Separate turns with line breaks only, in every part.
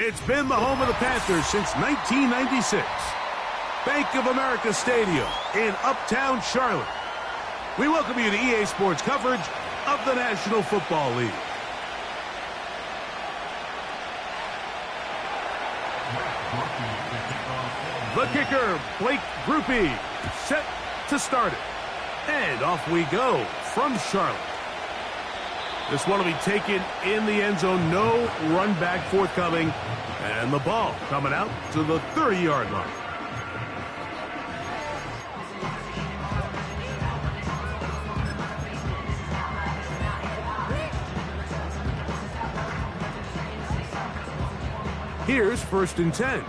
It's been the home of the Panthers since 1996. Bank of America Stadium in Uptown Charlotte. We welcome you to EA Sports coverage of the National Football League. The kicker, Blake Grupe, set to start it. And off we go from Charlotte. This one will be taken in the end zone. No run back forthcoming. And the ball coming out to the 30-yard line. Here's 1st and 10.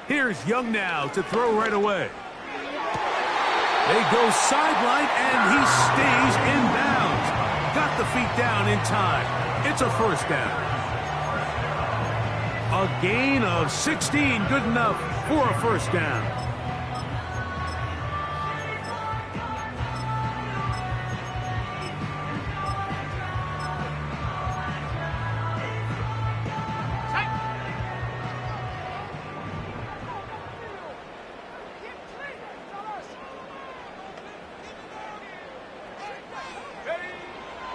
Here's Young now to throw right away. They go sideline, and he stays in bounds. Got the feet down in time. It's a 1st down. A gain of 16, good enough for a 1st down.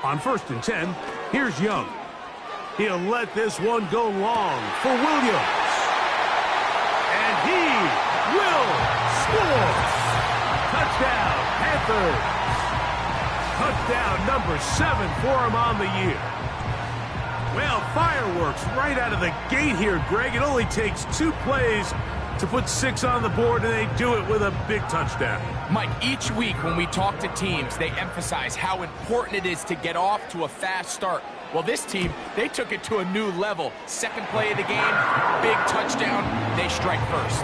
On 1st and 10, here's Young. He'll let this one go long for Williams. And he will score. Touchdown, Panthers. Touchdown number 7 for him on the year. Well, fireworks right out of the gate here, Greg. It only takes 2 plays to put 6 on the board, and they do it with a big touchdown.
Mike, each week when we talk to teams, they emphasize how important it is to get off to a fast start. Well, this team, they took it to a new level. 2nd play of the game, big touchdown, they strike first.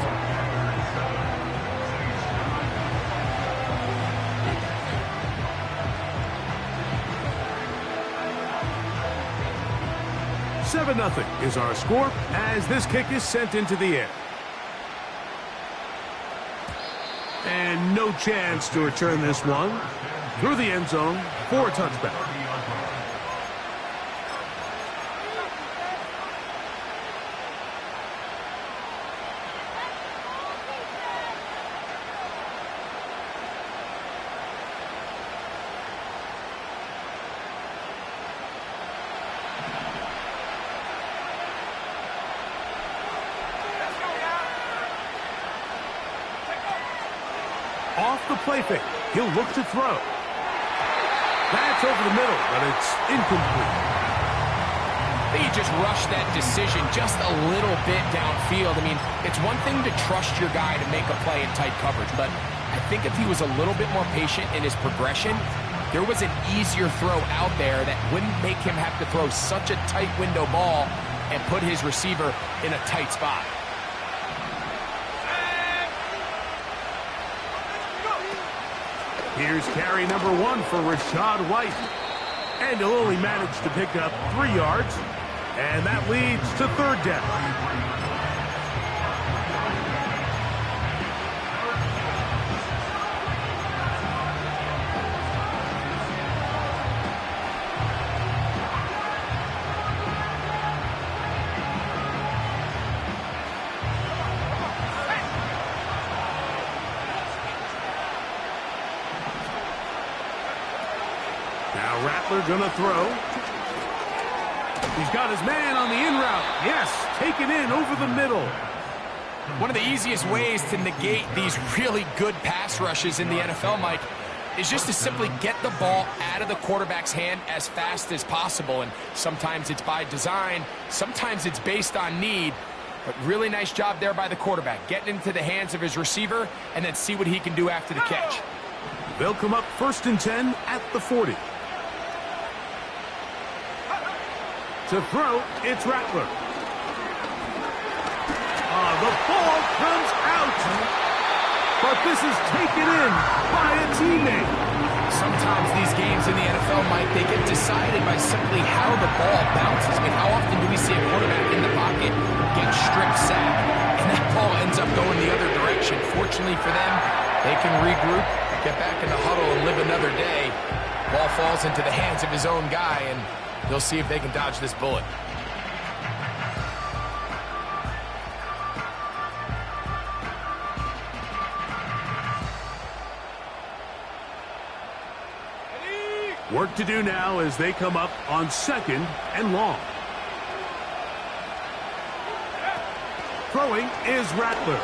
Seven 0 is our score as this kick is sent into the air. And no chance to return this one through the end zone for a touchback. Off the play fake, he'll look to throw. That's over the middle, but it's incomplete.
He just rushed that decision just a little bit downfield. I mean, it's one thing to trust your guy to make a play in tight coverage, but I think if he was a little bit more patient in his progression, there was an easier throw out there that wouldn't make him have to throw such a tight window ball and put his receiver in a tight spot.
Here's carry number 1 for Rashad White. And he'll only manage to pick up 3 yards. And that leads to 3rd down. Now Rattler gonna throw. He's got his man on the in route. Yes, taken in over the middle.
One of the easiest ways to negate these really good pass rushes in the NFL, Mike, is just to simply get the ball out of the quarterback's hand as fast as possible. And sometimes it's by design, sometimes it's based on need. But really nice job there by the quarterback, getting into the hands of his receiver and then see what he can do after the catch.
They'll come up 1st and 10 at the 40. To throw, it's Rattler. The ball comes out. But this is taken in by a teammate.
Sometimes these games in the NFL, Mike, they get decided by simply how the ball bounces. I mean, how often do we see a quarterback in the pocket get strip sacked? And that ball direction. Fortunately for them, they can regroup, get back in the huddle, and live another day. Ball falls into the hands of his own guy, and they'll see if they can dodge this bullet.
Work to do now as they come up on 2nd and long. Throwing is Rattler.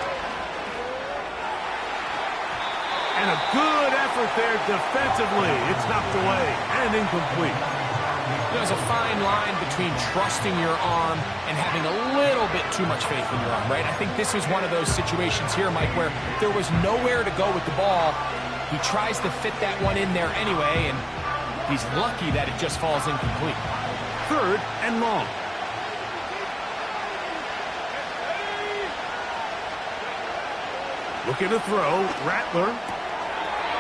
And a good effort there defensively. It's knocked away and incomplete.
There's a fine line between trusting your arm and having a little bit too much faith in your arm, right? I think this was one of those situations here, Mike, where there was nowhere to go with the ball. He tries to fit that one in there anyway, and he's lucky that it just falls incomplete.
3rd and long. Looking to throw, Rattler.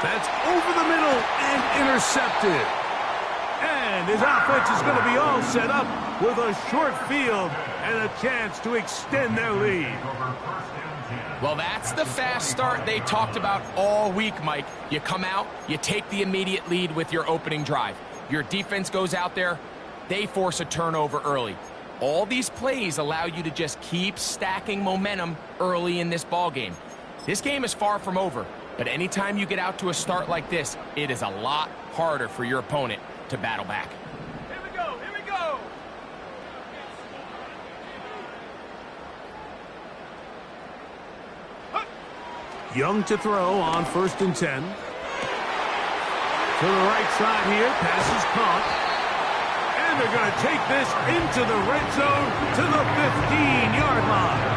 That's over the middle and intercepted. And his offense is going to be all set up with a short field and a chance to extend their lead.
Well, that's the fast start they talked about all week, Mike. You come out, you take the immediate lead with your opening drive. Your defense goes out there, they force a turnover early. All these plays allow you to just keep stacking momentum early in this ball game. This game is far from over, but anytime you get out to a start like this, it is a lot harder for your opponent to battle back.
Here we go, here we go!
Young to throw on 1st and 10. To the right side here, pass is caught. And they're going to take this into the red zone to the 15-yard line.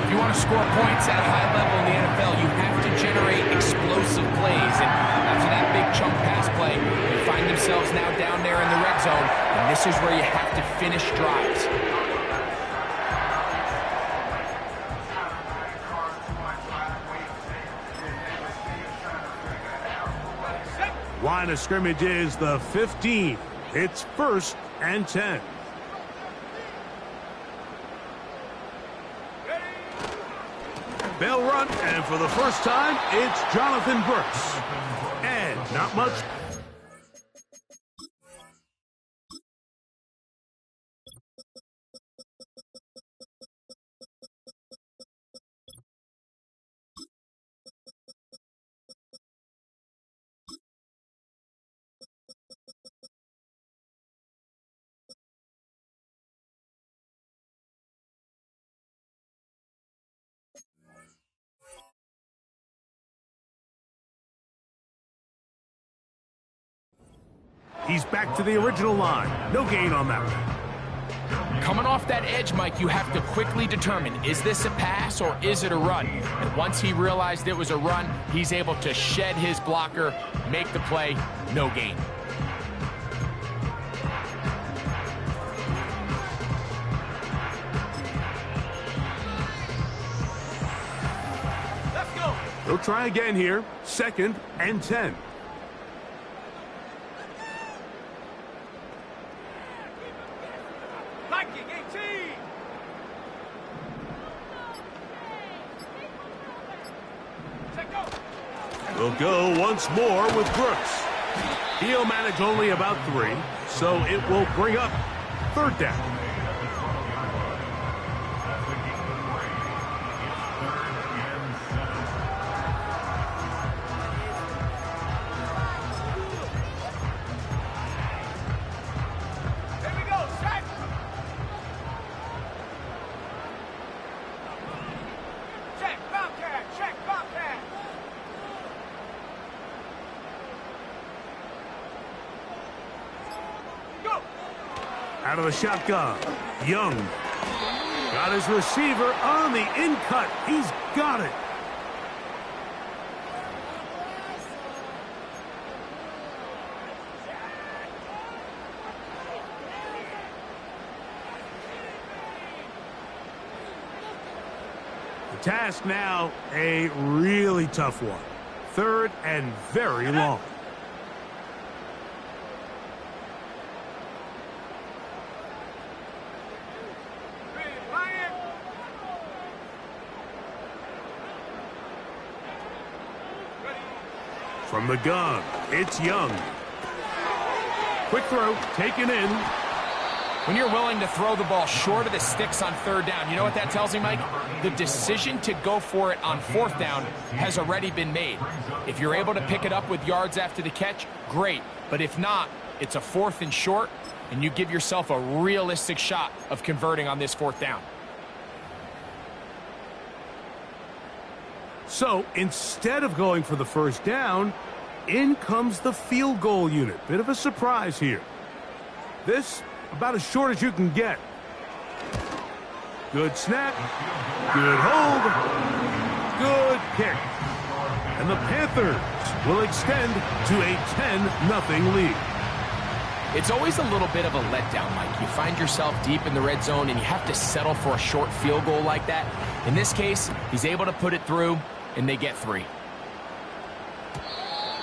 If you want to score points at a high level in the NFL, you have to generate explosive plays. And after that big chunk pass play, they find themselves now down there in the red zone, and this is where you have to finish drives.
Line of scrimmage is the 15. It's 1st and 10. They'll run, and for the first time, it's Jonathan Brooks. And not much. He's back to the original line. No gain on that one.
Coming off that edge, Mike, you have to quickly determine, is this a pass or is it a run? And once he realized it was a run, he's able to shed his blocker, make the play, no gain.
Let's go!
They'll try again here. 2nd and 10.
Viking 18! Check go!
We'll go once more with Brooks. He'll manage only about 3, so it will bring up 3rd down.
Here we go, set! Check, Bobcat! Check, Bobcat! Go!
Out of the shotgun, Young. Got his receiver on the in-cut. He's got it. The task now, a really tough one. 3rd and very long. From the gun, it's Young. Quick throw, taken in.
When you're willing to throw the ball short of the sticks on third down, you know what that tells me, Mike? The decision to go for it on fourth down has already been made. If you're able to pick it up with yards after the catch, great. But if not, it's a 4th and short, and you give yourself a realistic shot of converting on this fourth down.
So instead of going for the first down, in comes the field goal unit. Bit of a surprise here. This, about as short as you can get. Good snap. Good hold. Good kick. And the Panthers will extend to a 10-0 lead.
It's always a little bit of a letdown, Mike. You find yourself deep in the red zone and you have to settle for a short field goal like that. In this case, he's able to put it through, and they get 3.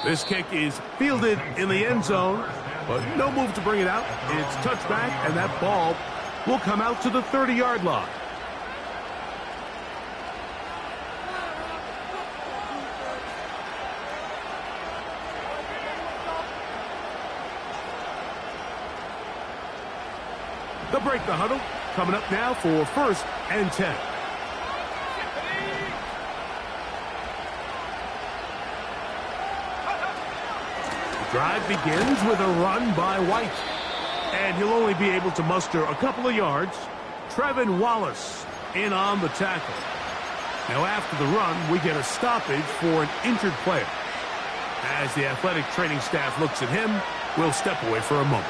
This kick is fielded in the end zone, but no move to bring it out. It's touchback, and that ball will come out to the 30-yard line. They'll break the huddle. Coming up now for 1st and 10. The drive begins with a run by White. And he'll only be able to muster a couple of yards. Trevin Wallace in on the tackle. Now after the run, we get a stoppage for an injured player. As the athletic training staff looks at him, we'll step away for a moment.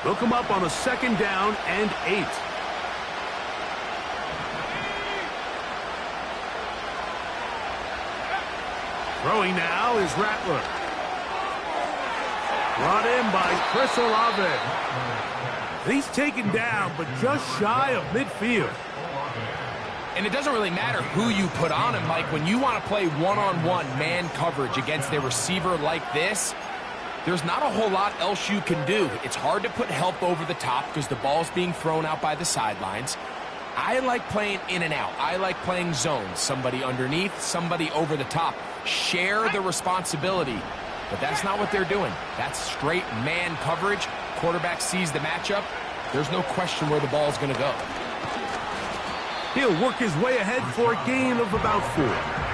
They'll come up on a 2nd down and 8. Throwing now is Rattler. Brought in by Chris Olave. He's taken down, but just shy of midfield.
And it doesn't really matter who you put on him, Mike. When you want to play one-on-one man coverage against a receiver like this, there's not a whole lot else you can do. It's hard to put help over the top because the ball's being thrown out by the sidelines. I like playing in and out. I like playing zones. Somebody underneath, somebody over the top. Share the responsibility. But that's not what they're doing. That's straight man coverage. Quarterback sees the matchup. There's no question where the ball's going to go.
He'll work his way ahead for a gain of about 4.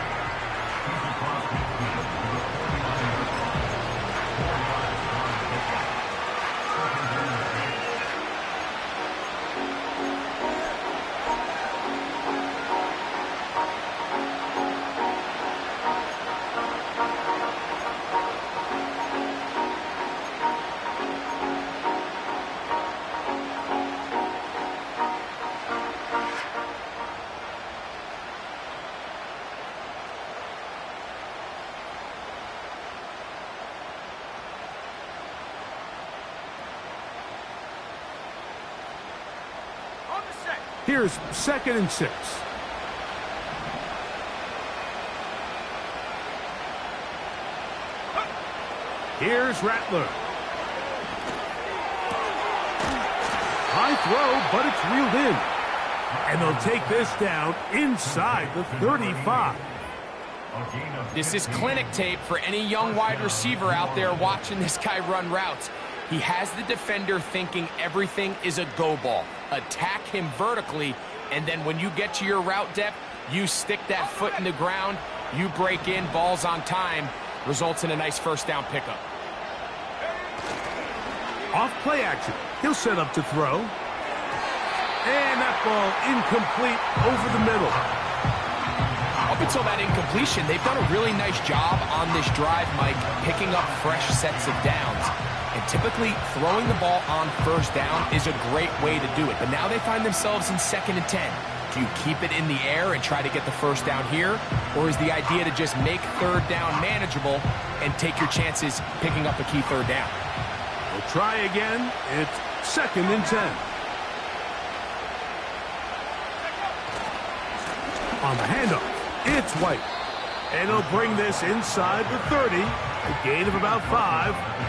Here's 2nd and 6. Here's Rattler. High throw, but it's reeled in. And they'll take this down inside the 35.
This is clinic tape for any young wide receiver out there watching this guy run routes. He has the defender thinking everything is a go ball. Attack him vertically, and then when you get to your route depth, you stick that foot in the ground, you break in, balls on time, results in a nice 1st down pickup.
Off play action. He'll set up to throw. And that ball incomplete over the middle.
Up until that incompletion, they've done a really nice job on this drive, Mike, picking up fresh sets of downs. And typically, throwing the ball on 1st down is a great way to do it. But now they find themselves in 2nd and 10. Do you keep it in the air and try to get the 1st down here? Or is the idea to just make 3rd down manageable and take your chances picking up a key 3rd down?
We'll try again. It's 2nd and 10. On the handoff, it's White. And he'll bring this inside the 30. A gain of about 5.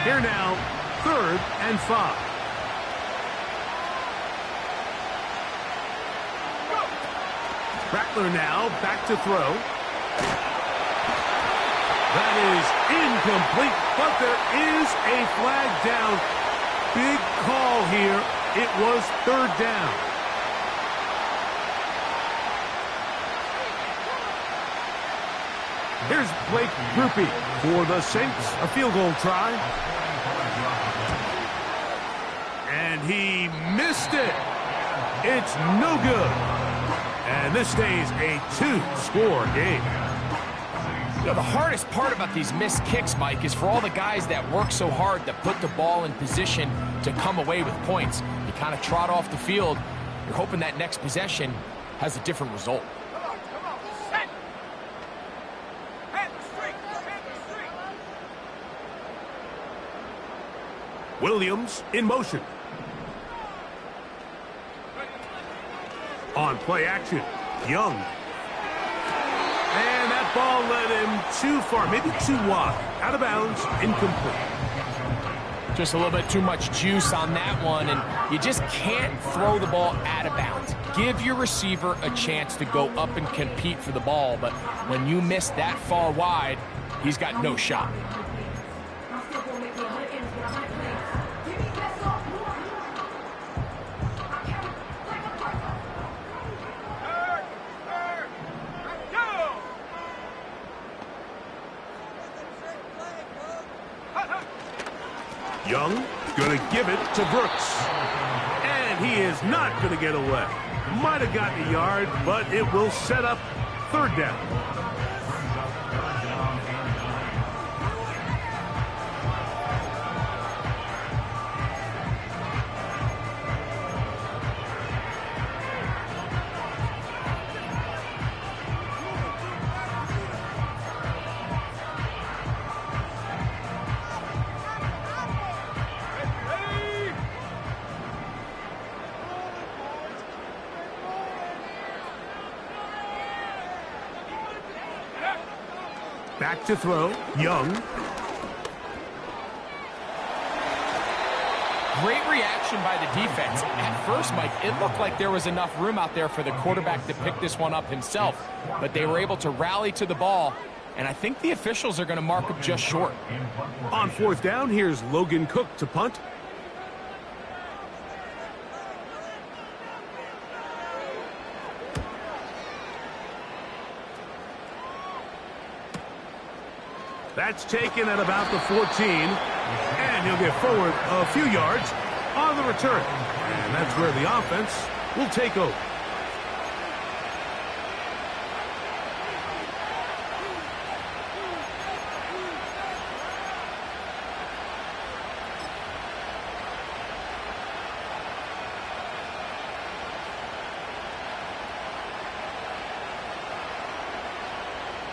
Here now, 3rd and 5. Rattler now back to throw. That is incomplete, but there is a flag down. Big call here. It was 3rd down. Here's Blake Grupe for the Saints. A field goal try. And he missed it. It's no good. And this stays a 2-score game.
You know, the hardest part about these missed kicks, Mike, is for all the guys that work so hard to put the ball in position to come away with points. You kind of trot off the field. You're hoping that next possession has a different result.
Come on, set. Hand the streak, hand the streak.
Williams in motion. On play action, Young. And that ball led him too far, maybe too wide. Out of bounds, incomplete.
Just a little bit too much juice on that one, and you just can't throw the ball out of bounds. Give your receiver a chance to go up and compete for the ball, but when you miss that far wide, he's got no shot.
Young going to give it to Brooks. And he is not going to get away. Might have gotten a yard, but it will set up 3rd down. Back to throw, Young.
Great reaction by the defense. At first, Mike, it looked like there was enough room out there for the quarterback to pick this one up himself, but they were able to rally to the ball, and I think the officials are going to mark him just short.
On 4th down, here's Logan Cook to punt. That's taken at about the 14, and he'll get forward a few yards on the return. And that's where the offense will take over.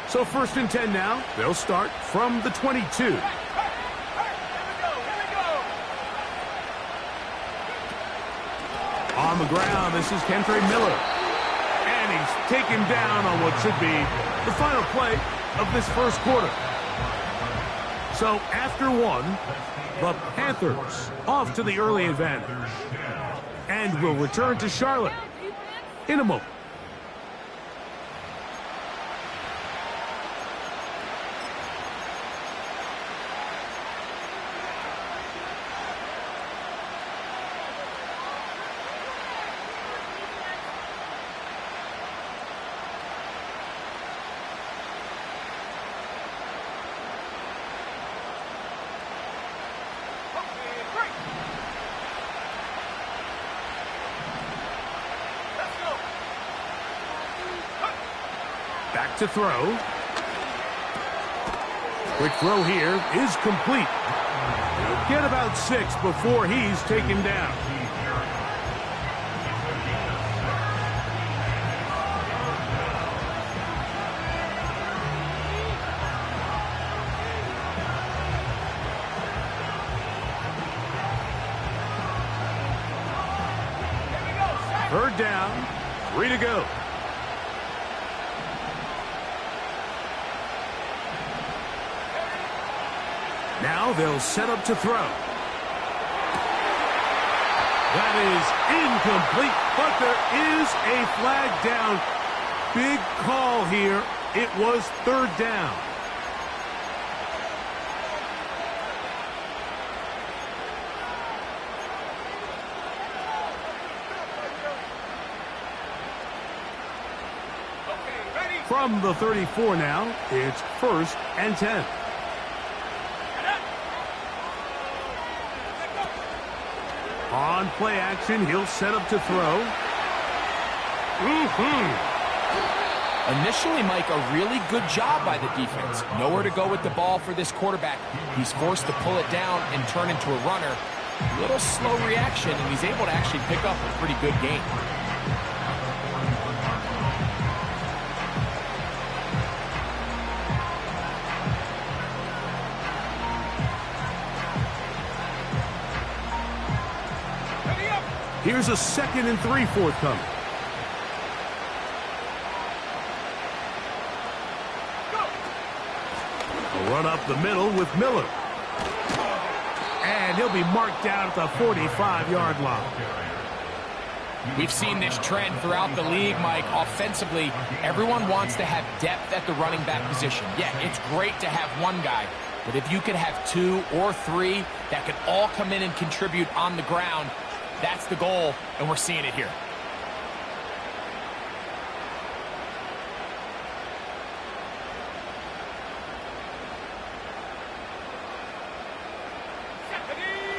So 1st and 10 now. They'll start from the 22.
Here we go.
On the ground, this is Kentre Miller. And he's taken down on what should be the final play of this 1st quarter. So after 1, the Panthers off to the early advantage. And will return to Charlotte in a moment. Back to throw. Quick throw here is complete. He'll get about 6 before he's taken down. Third down, 3 to go. Now they'll set up to throw. That is incomplete, but there is a flag down. Big call here. It was third down. From the 34 now, it's 1st and 10. On play action, he'll set up to throw.
Initially, Mike, a really good job by the defense. Nowhere to go with the ball for this quarterback. He's forced to pull it down and turn into a runner. A little slow reaction, and he's able to actually pick up a pretty good gain.
Here's a 2nd and 3 forthcoming. A run up the middle with Miller. And he'll be marked down at the 45-yard line.
We've seen this trend throughout the league, Mike. Offensively, everyone wants to have depth at the running back position. Yeah, it's great to have one guy, but if you could have 2 or 3 that could all come in and contribute on the ground, that's the goal, and we're seeing it here.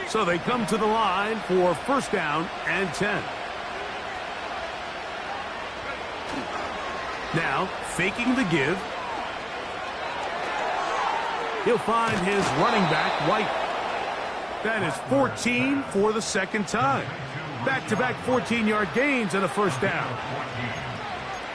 So they come to the line for 1st down and 10. Now, faking the give. He'll find his running back, White. That is 14 for the 2nd time. Back-to-back 14-yard gains and a 1st down.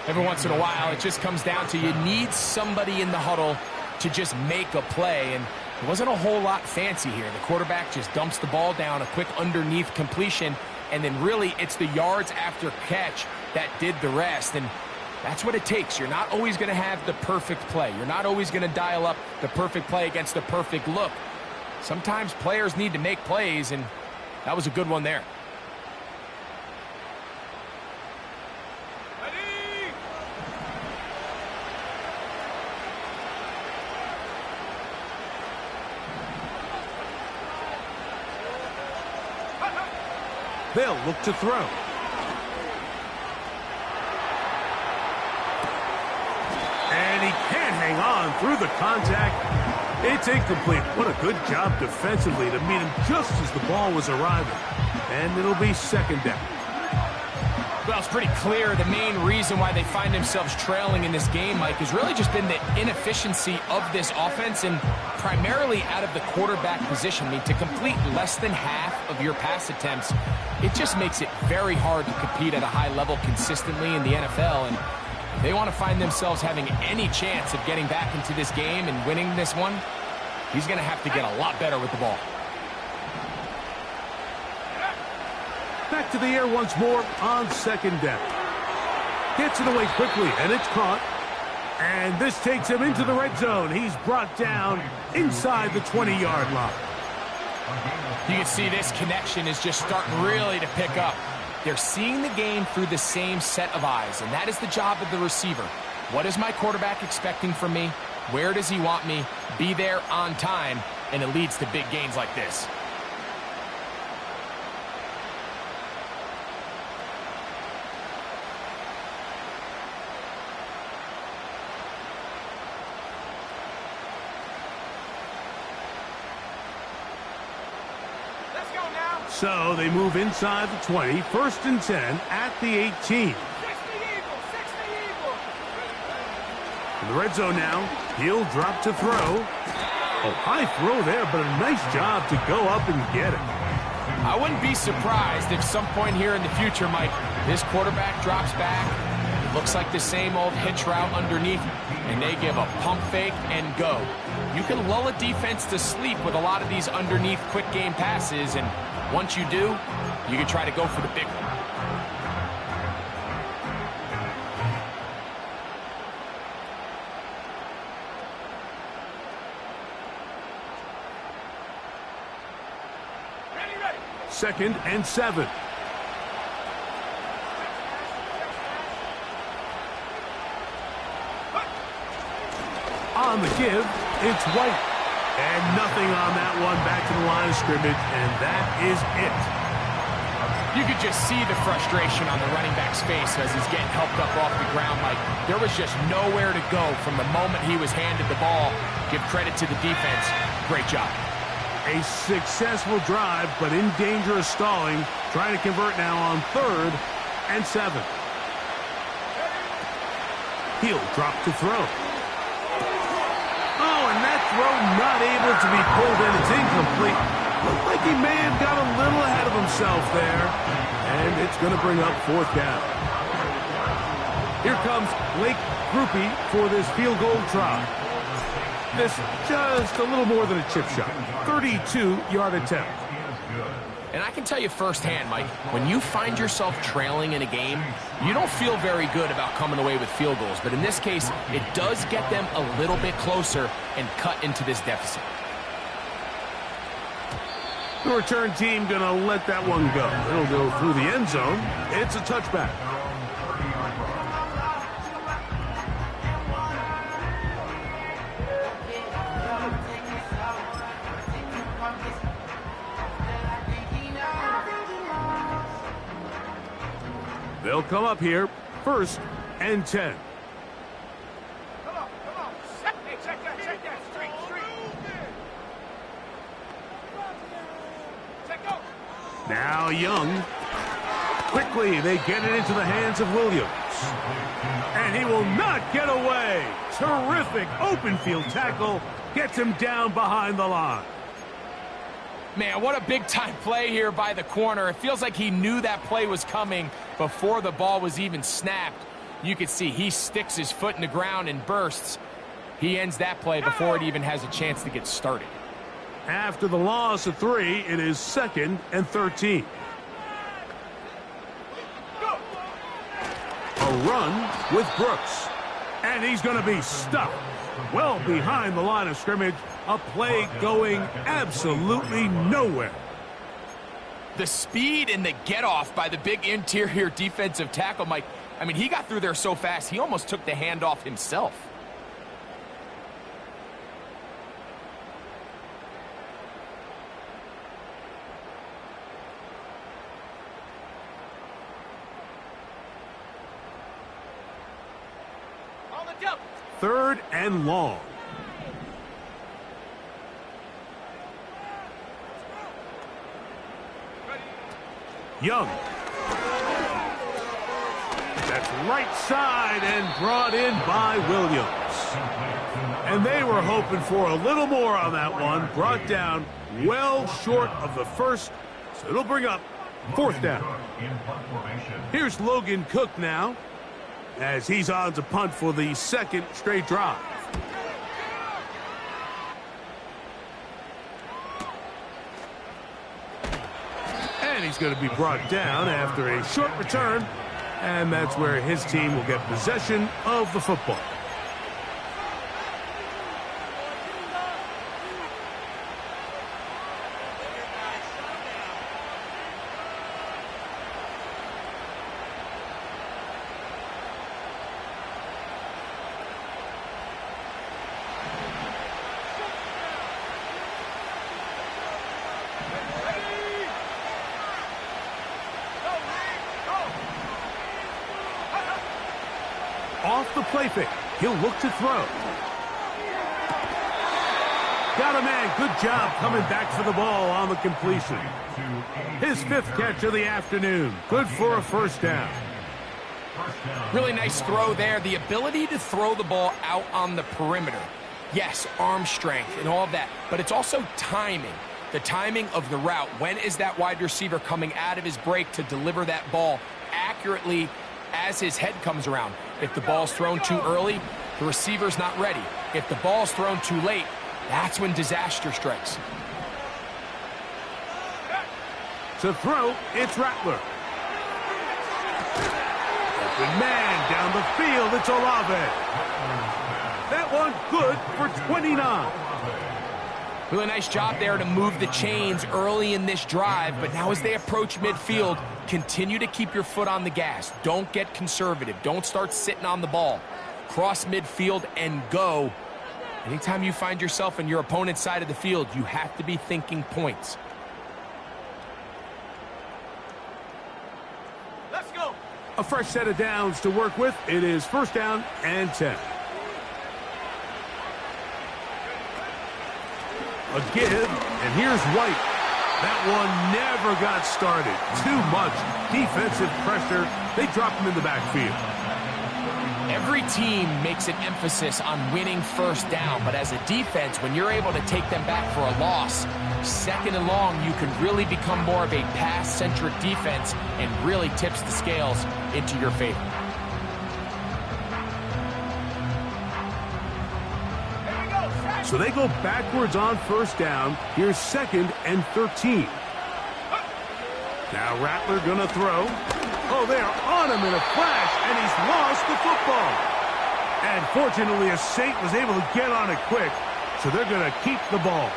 Every once in a while, it just comes down to you need somebody in the huddle to just make a play, and it wasn't a whole lot fancy here. The quarterback just dumps the ball down, a quick underneath completion, and then really it's the yards after catch that did the rest, and that's what it takes. You're not always going to have the perfect play. You're not always going to dial up the perfect play against the perfect look. Sometimes players need to make plays, and that was a good one there.
They'll look to throw. And he can't hang on through the contact. It's incomplete. What a good job defensively to meet him just as the ball was arriving. And it'll be 2nd down.
Well, it's pretty clear the main reason why they find themselves trailing in this game, Mike, has really just been the inefficiency of this offense and primarily out of the quarterback position. I mean, to complete less than half of your pass attempts, it just makes it very hard to compete at a high level consistently in the NFL. And if they want to find themselves having any chance of getting back into this game and winning this one, he's going to have to get a lot better with the ball.
Back to the air once more on 2nd down. Gets it away quickly, and it's caught. And this takes him into the red zone. He's brought down inside the 20-yard line.
You can see this connection is just starting really to pick up. They're seeing the game through the same set of eyes, and that is the job of the receiver. What is my quarterback expecting from me? Where does he want me? Be there on time, and it leads to big gains like this.
So they move inside the 20, 1st and 10 at the 18. In the red zone now, he'll drop to throw. A high throw there, but a nice job to go up and get it.
I wouldn't be surprised if some point here in the future, Mike, this quarterback drops back. It looks like the same old hitch route underneath, and they give a pump fake and go. You can lull a defense to sleep with a lot of these underneath quick game passes, and once you do, you can try to go for the big one.
2nd and 7. On the give, it's White. And nothing on that one, back to the line of scrimmage, and that is it.
You could just see the frustration on the running back's face as he's getting helped up off the ground. Like, there was just nowhere to go from the moment he was handed the ball. Give credit to the defense. Great job.
A successful drive, but in danger of stalling. Trying to convert now on 3rd and 7. He'll drop to throw. Oh, and that throw not able to be pulled in. It's incomplete. Looked like he may have got a little ahead of himself there. And it's going to bring up 4th down. Here comes Blake Groupie for this field goal try. This just a little more than a chip shot. 32-yard attempt.
And I can tell you firsthand, Mike, when you find yourself trailing in a game, you don't feel very good about coming away with field goals. But in this case, it does get them a little bit closer and cut into this deficit.
The return team going to let that one go. It'll go through the end zone. It's a touchback. They'll come up here, 1st and 10.
Come on. Check that. Street. Check go.
Now Young. Quickly, they get it into the hands of Williams. And he will not get away. Terrific open field tackle. Gets him down behind the line.
Man, what a big-time play here by the corner. It feels like he knew that play was coming before the ball was even snapped. You can see he sticks his foot in the ground and bursts. He ends that play before it even has a chance to get started.
After the loss of 3, it is 2nd and 13. A run with Brooks. And he's going to be stuck well behind the line of scrimmage. A play going absolutely nowhere.
The speed and the get-off by the big interior defensive tackle, Mike. I mean, he got through there so fast, he almost took the handoff himself.
On the jump.
3rd and long. Young. That's right side and brought in by Williams. And they were hoping for a little more on that one. Brought down well short of the 1st. So it'll bring up 4th down. Here's Logan Cook now, as he's on to punt for the 2nd straight drive. And he's going to be brought down after a short return. And that's where his team will get possession of the football. Off the play fake. He'll look to throw. Got a man. Good job coming back for the ball on the completion. His 5th catch of the afternoon. Good for a 1st down.
Really nice throw there. The ability to throw the ball out on the perimeter. Yes, arm strength and all of that. But it's also timing. The timing of the route. When is that wide receiver coming out of his break to deliver that ball accurately as his head comes around? If the ball's thrown too early, the receiver's not ready. If the ball's thrown too late, that's when disaster strikes.
To throw, it's Rattler. Open man down the field, it's Olave. That one good for 29.
Really nice job there to move the chains early in this drive, but now as they approach midfield, continue to keep your foot on the gas. Don't get conservative. Don't start sitting on the ball. Cross midfield and go. Anytime you find yourself on your opponent's side of the field, you have to be thinking points.
Let's go.
A fresh set of downs to work with. It is 1st down and 10. A give, and here's White. That one never got started. Too much defensive pressure. They drop him in the backfield.
Every team makes an emphasis on winning 1st down, but as a defense, when you're able to take them back for a loss, 2nd and long, you can really become more of a pass-centric defense and really tips the scales into your favor.
So they go backwards on 1st down. Here's 2nd and 13. Now Rattler gonna throw. Oh, they're on him in a flash, and he's lost the football. And fortunately, a Saint was able to get on it quick, so they're gonna keep the ball.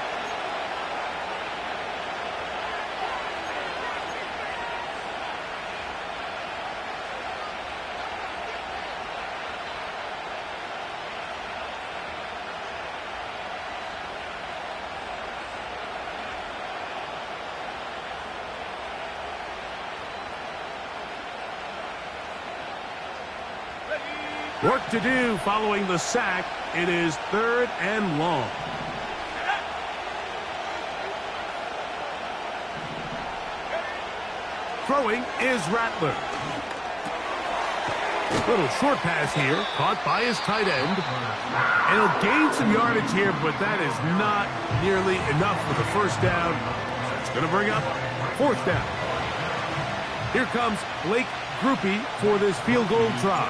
Work to do following the sack. It is 3rd and long. Throwing is Rattler. Little short pass here, caught by his tight end. And he'll gain some yardage here, but that is not nearly enough for the 1st down. That's going to bring up 4th down. Here comes Blake Groupie for this field goal try.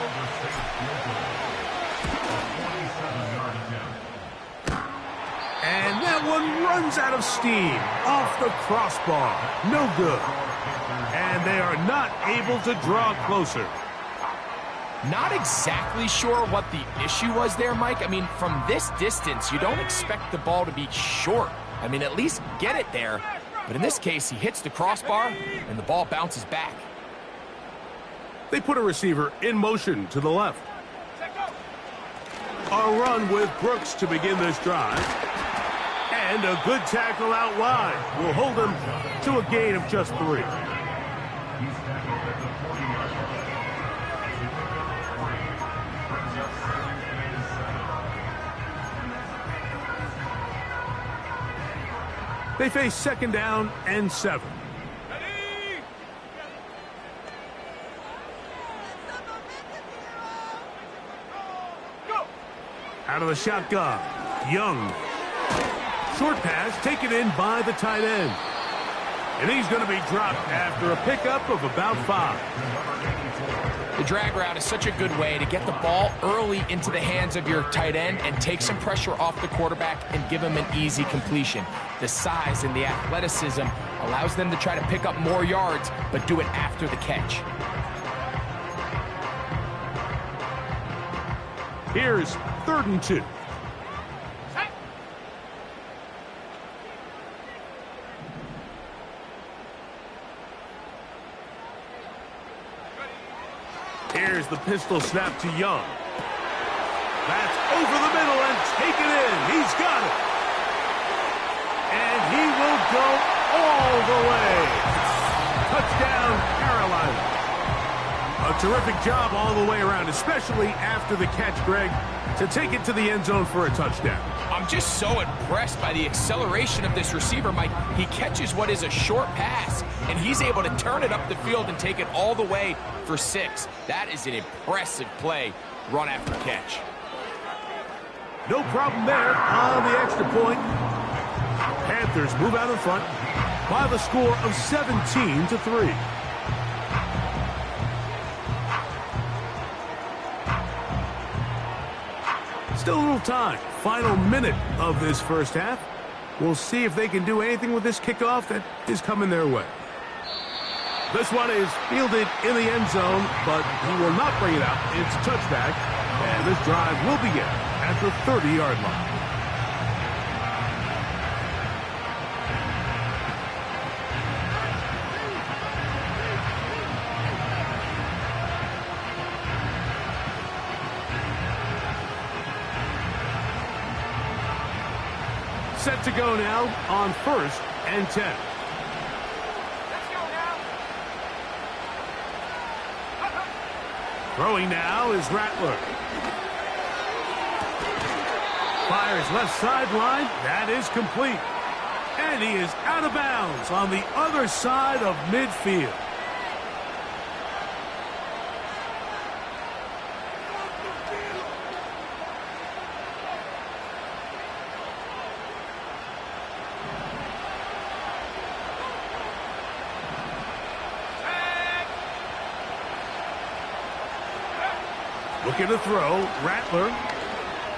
And that one runs out of steam off the crossbar. No good. And they are not able to draw closer.
Not exactly sure what the issue was there, Mike. I mean, from this distance, you don't expect the ball to be short. I mean, at least get it there. But in this case, he hits the crossbar, and the ball bounces back.
They put a receiver in motion to the left. A run with Brooks to begin this drive. And a good tackle out wide will hold him to a gain of just 3. They face 2nd down and 7. Out of the shotgun, Young. Short pass taken in by the tight end. And he's going to be dropped after a pickup of about 5.
The drag route is such a good way to get the ball early into the hands of your tight end and take some pressure off the quarterback and give him an easy completion. The size and the athleticism allows them to try to pick up more yards, but do it after the catch.
Here's 3rd and 2. Here's the pistol snap to Young. That's over the middle and taken in. He's got it. And he will go all the way. Touchdown, Carolina. A terrific job all the way around, especially after the catch, Greg, to take it to the end zone for a touchdown.
I'm just so impressed by the acceleration of this receiver, Mike. He catches what is a short pass, and he's able to turn it up the field and take it all the way for 6. That is an impressive play, run after catch.
No problem there on the extra point. Panthers move out in front by the score of 17-3. Still a little time. Final minute of this 1st half. We'll see if they can do anything with this kickoff that is coming their way. This one is fielded in the end zone, but he will not bring it out. It's a touchback, and this drive will begin at the 30-yard line. Set to go now on 1st and 10.
Let's go now.
Throwing now is Rattler. Fires left sideline. That is complete. And he is out of bounds on the other side of midfield. Looking to throw, Rattler.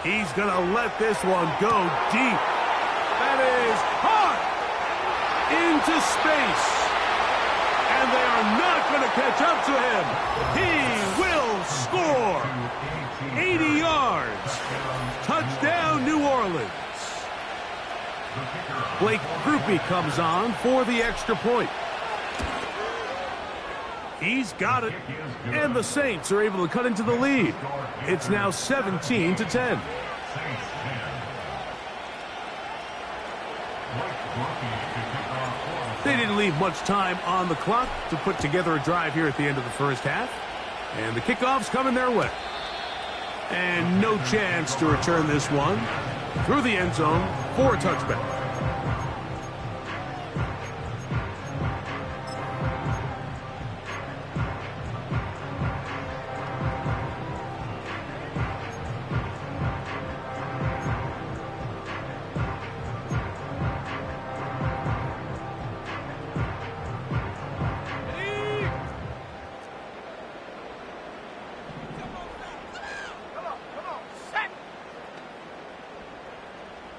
He's going to let this one go deep. That is hard into space. And they are not going to catch up to him. He will score. 80 yards. Touchdown, New Orleans. Blake Grupe comes on for the extra point. He's got it. And the Saints are able to cut into the lead. It's now 17-10. They didn't leave much time on the clock to put together a drive here at the end of the first half. And the kickoff's coming their way. And no chance to return this one through the end zone for a touchback.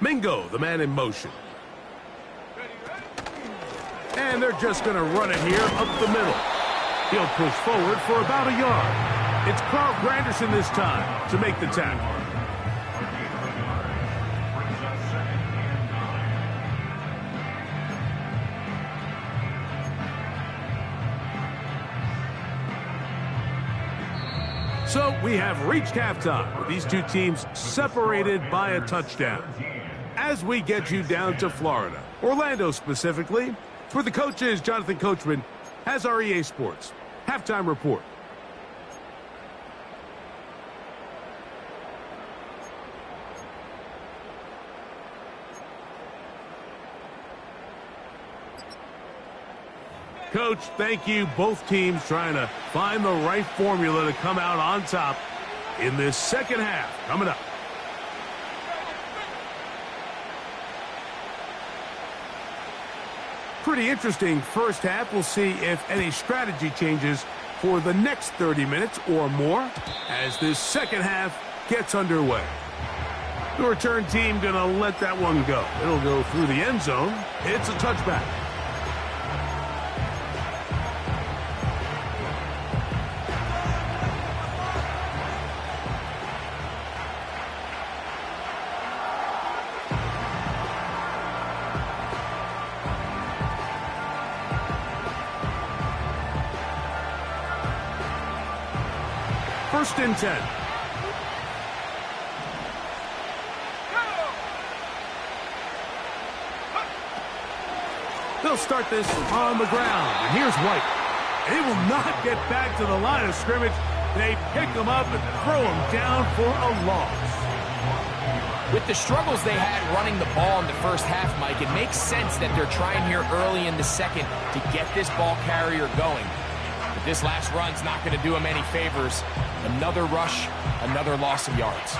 Mingo, the man in motion. And they're just going to run it here up the middle. He'll push forward for about a yard. It's Carl Granderson this time to make the tackle. So we have reached halftime with these two teams separated by a touchdown. As we get you down to Florida, Orlando specifically, for the coaches, Jonathan Coachman has our EA Sports halftime report. Coach, thank you. Both teams trying to find the right formula to come out on top in this second half. Coming up. Pretty interesting first half. We'll see if any strategy changes for the next 30 minutes or more as this second half gets underway. The return team going to let that one go. It'll go through the end zone. It's a touchback. First and 10. They'll start this on the ground. And here's White. They will not get back to the line of scrimmage. They pick him up and throw him down for a loss.
With the struggles they had running the ball in the first half, Mike, it makes sense that they're trying here early in the second to get this ball carrier going. But this last run's not going to do him any favors. Another rush, another loss of yards.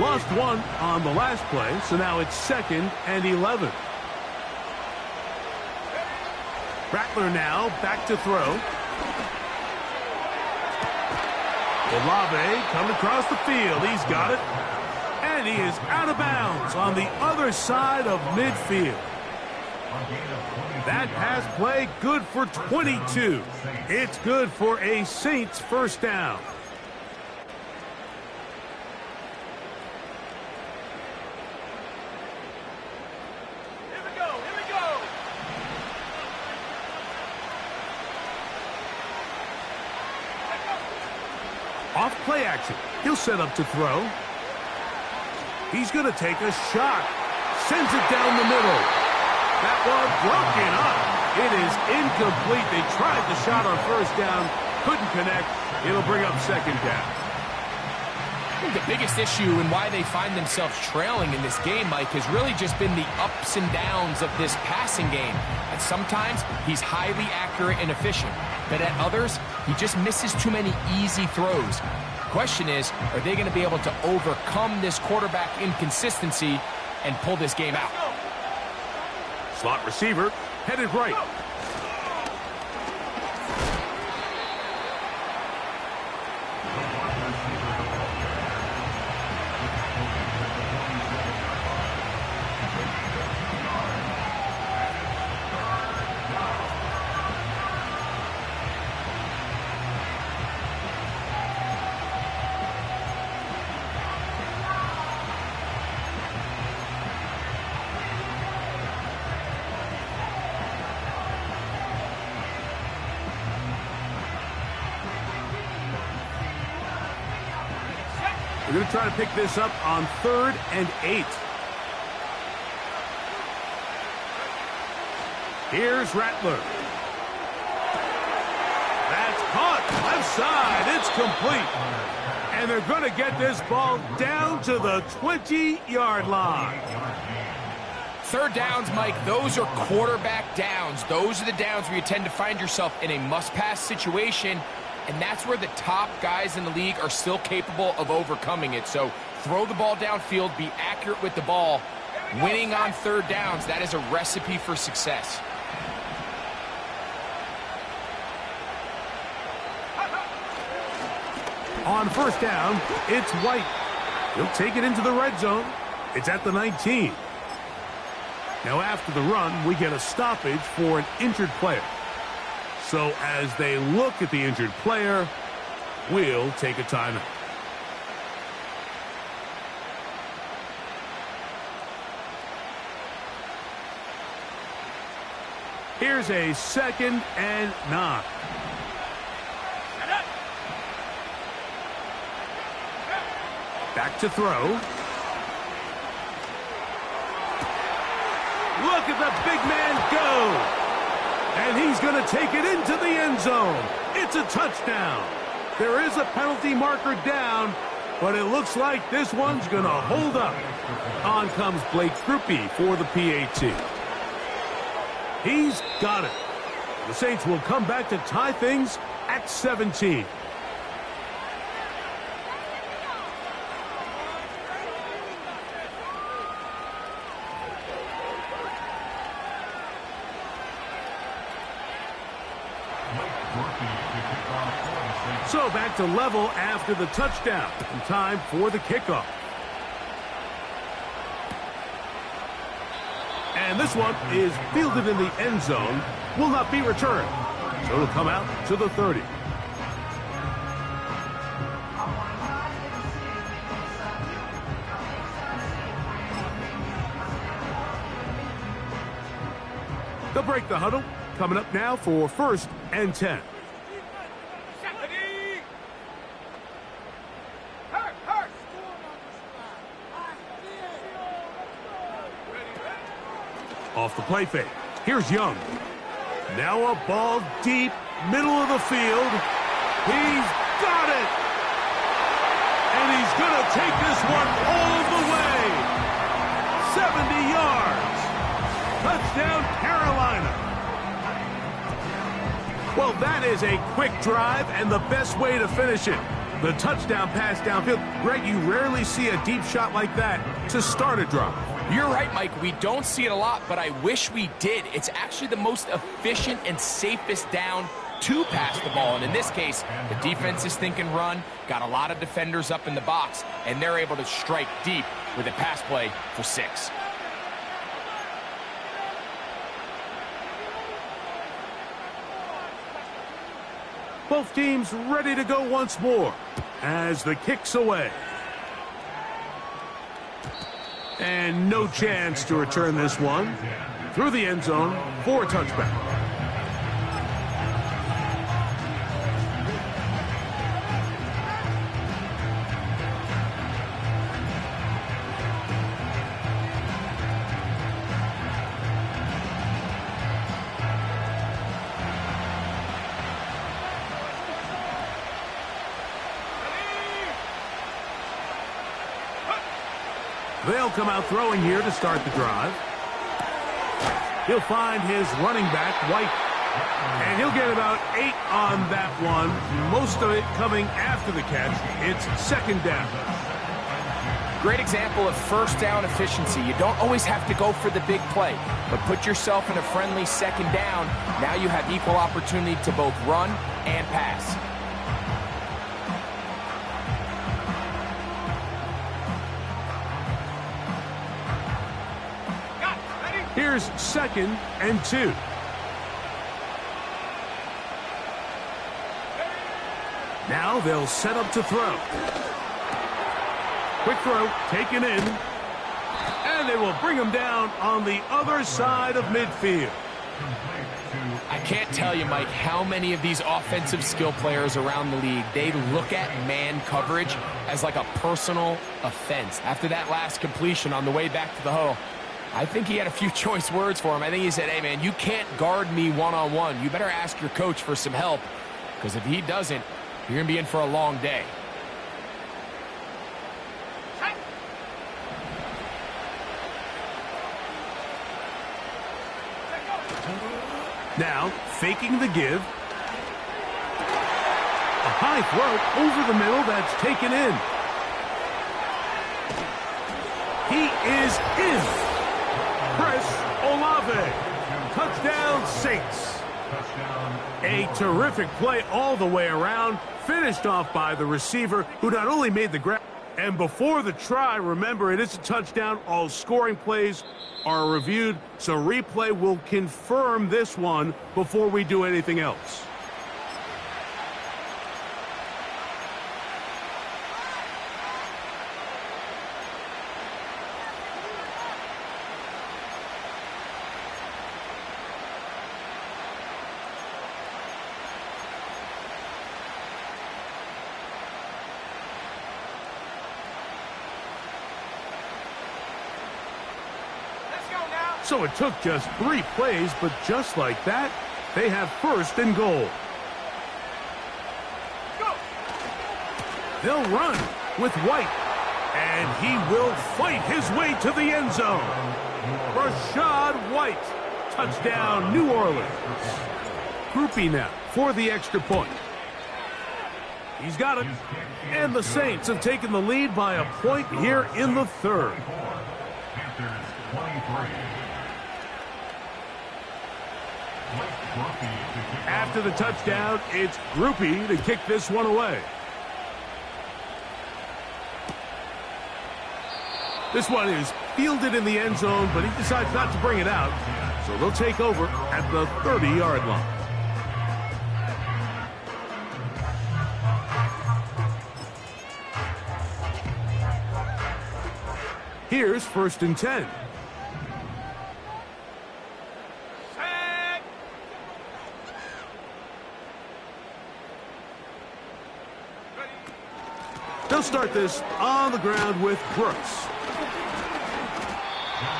Lost one on the last play, so now it's 2nd and 11. Rattler now back to throw. Olave coming across the field. He's got it. And he is out of bounds on the other side of midfield. That pass play good for 22. It's good for a Saints first down.
Here we go, here we go.
Off Play action. He'll set up to throw. He's going to take a shot. Sends it down the middle. That one broken up. It is incomplete. They tried the shot on first down. Couldn't connect. It'll bring up second down.
I think the biggest issue and why they find themselves trailing in this game, Mike, has really just been the ups and downs of this passing game. And sometimes he's highly accurate and efficient, but at others, he just misses too many easy throws. The question is, are they going to be able to overcome this quarterback inconsistency and pull this game out?
Slot receiver, headed right. We're going to try to pick this up on 3rd and 8. Here's Rattler. That's caught. Left side. It's complete. And they're going to get this ball down to the 20-yard line.
Third downs, Mike, those are quarterback downs. Those are the downs where you tend to find yourself in a must-pass situation, and that's where the top guys in the league are still capable of overcoming it. So throw the ball downfield, be accurate with the ball. Winning on third downs, that is a recipe for success.
On first down, it's White. He'll take it into the red zone. It's at the 19. Now after the run, we get a stoppage for an injured player. So as they look at the injured player, we'll take a timeout. Here's a 2nd and 9. Back to throw. Look at the big man go. And he's going to take it into the end zone. It's a touchdown. There is a penalty marker down, but it looks like this one's going to hold up. On comes Blake Grupe for the PAT. He's got it. The Saints will come back to tie things at 17. So back to level after the touchdown. And time for the kickoff. And this one is fielded in the end zone. Will not be returned. So it'll come out to the 30. They'll break the huddle. Coming up now for 1st and 10. Off the play fake. Here's Young. Now a ball deep, middle of the field. He's got it. And he's going to take this one all the way. 70 yards. Touchdown, Carolina. Well, that is a quick drive and the best way to finish it. The touchdown pass downfield. Greg, you rarely see a deep shot like that to start a drive.
You're right, Mike. We don't see it a lot, but I wish we did. It's actually the most efficient and safest down to pass the ball. And in this case, the defense is thinking run, got a lot of defenders up in the box, and they're able to strike deep with a pass play for 6.
Both teams ready to go once more as the kick's away. And no chance to return this one through the end zone for a touchback. They'll come out throwing here to start the drive. He'll find his running back, White. And he'll get about 8 on that one, most of it coming after the catch. It's second down.
Great example of first down efficiency. You don't always have to go for the big play, but put yourself in a friendly second down. Now you have equal opportunity to both run and pass.
Here's 2nd and 2. Now they'll set up to throw. Quick throw, taken in. And they will bring him down on the other side of midfield.
I can't tell you, Mike, how many of these offensive skill players around the league, they look at man coverage as like a personal offense. After that last completion on the way back to the huddle, I think he had a few choice words for him. I think he said, hey, man, you can't guard me one-on-one. You better ask your coach for some help, because if he doesn't, you're going to be in for a long day.
Now, faking the give. A high throw over the middle that's taken in. He is in. Chris Olave. Touchdown, Saints. A terrific play all the way around, finished off by the receiver, who not only made the grab, and before the try, remember, it is a touchdown. All scoring plays are reviewed, so replay will confirm this one before we do anything else. So it took just 3 plays, but just like that, they have 1st and goal. Go. They'll run with White, and he will fight his way to the end zone. Rashad White, touchdown, New Orleans. Groupie now for the extra point. He's got it, and the Saints have taken the lead by a point here in the 3rd. After the touchdown, it's Groupie to kick this one away. This one is fielded in the end zone, but he decides not to bring it out. So they'll take over at the 30-yard line. Here's 1st and 10. They'll start this on the ground with Brooks.